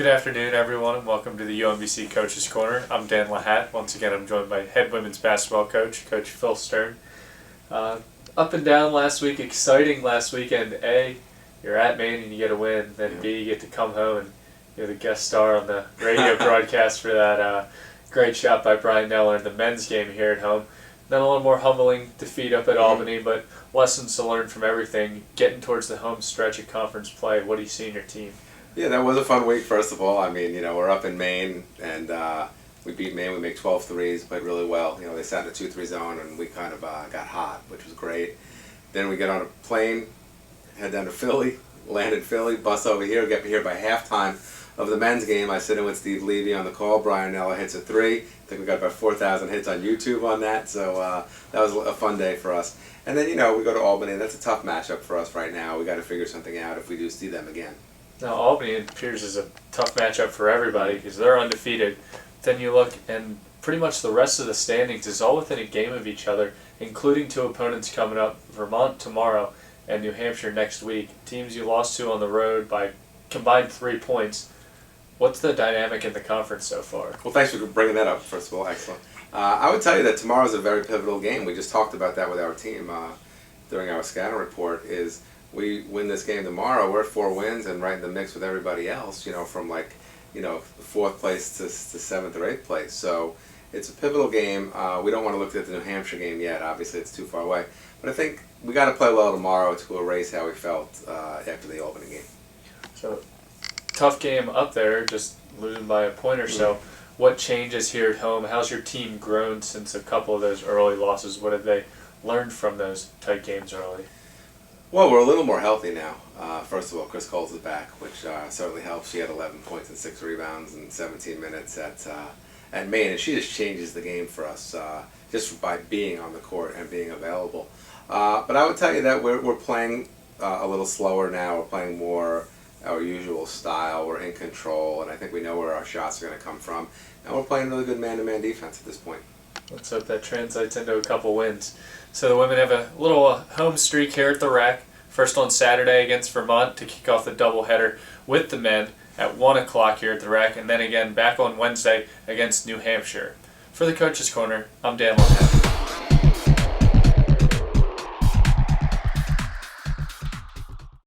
Good afternoon, everyone, and welcome to the UMBC Coach's Corner. I'm Dan LaHatte. Once again, I'm joined by head women's basketball coach, Coach Phil Stern. Up and down last week, exciting last weekend. A, you're at Maine and you get a win. Then B, you get to come home and you're the guest star on the radio broadcast for that great shot by Brian Neller in the men's game here at home. Then a little more humbling defeat up at Albany, but lessons to learn from everything. Getting towards the home stretch of conference play, what do you see in your team? Yeah, that was a fun week, first of all. I mean, we're up in Maine, and we beat Maine. We made 12 threes, played really well. They sat in a 2-3 zone, and we kind of got hot, which was great. Then we get on a plane, head down to Philly, land in Philly, bus over here, get here by halftime of the men's game. I sit in with Steve Levy on the call. Brian Neller hits a three. I think we got about 4,000 hits on YouTube on that, so that was a fun day for us. And then, we go to Albany, and that's a tough matchup for us right now. We got to figure something out if we do see them again. Now, Albany appears as a tough matchup for everybody because they're undefeated. Then you look, and pretty much the rest of the standings is all within a game of each other, including two opponents coming up, Vermont tomorrow and New Hampshire next week. Teams you lost to on the road by combined 3 points. What's the dynamic in the conference so far? Well, thanks for bringing that up, first of all. Excellent. I would tell you that tomorrow's a very pivotal game. We just talked about that with our team during our scouting report. Is we win this game tomorrow, we're at 4 wins and right in the mix with everybody else, from fourth place to 7th or 8th place. So it's a pivotal game. We don't want to look at the New Hampshire game yet. Obviously, it's too far away. But I think we got to play well tomorrow to erase how we felt after the Albany game. So, tough game up there, just losing by a point or so. What changes here at home? How's your team grown since a couple of those early losses? What have they learned from those tight games early? Well, we're a little more healthy now. First of all, Chris Coles is back, which certainly helps. She had 11 points and 6 rebounds in 17 minutes at Maine, and she just changes the game for us just by being on the court and being available. But I would tell you that we're playing a little slower now. We're playing more our usual style. We're in control, and I think we know where our shots are going to come from. And we're playing really good man-to-man defense at this point. Let's hope that translates into a couple wins. So the women have a little home streak here at the Rack. First on Saturday against Vermont to kick off the doubleheader with the men at 1 o'clock here at the Rack, and then again back on Wednesday against New Hampshire. For the Coach's Corner, I'm Dan LaHatte.